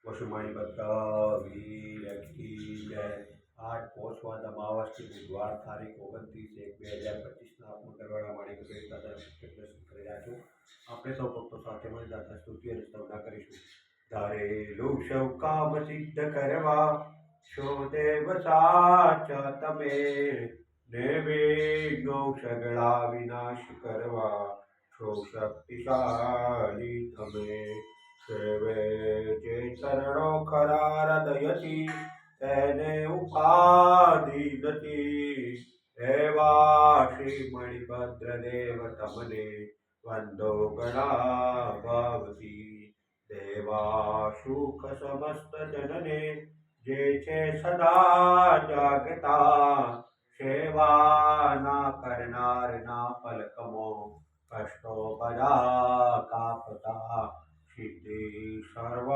વસુમાણી બધા વીર કી જય। આજ પોષવાદ અમાવસથી બુધવાર તારીખ 29/1/2025 આપનું કરવાના માણી દાદા દર્શન કરી રહ્યા છો। આપણે સૌ ભક્તો સાથે મળી દાદા સ્તુતિ અને સ્તવના કરીશું। ધારેલું સૌ કામ સિદ્ધ કરવા છો દેવ સાચા તમે, નિર્વિઘ્નો સગળા વિનાશ કરવા છો શક્તિશાળી તમે। સેવે જે ચરણો ખરા હૃદયથી તેને ઉપાધિ નથી, એવા શ્રી મણિભદ્ર દેવ તમને વંદો ગણા ભાવથી। દેવા સુખ સમસ્ત જનને જે છે સદા જાગતા, સેવા કરનાર ના પલકમો કષ્ટો બધા કાપતા। સિદ્ધિ સર્વ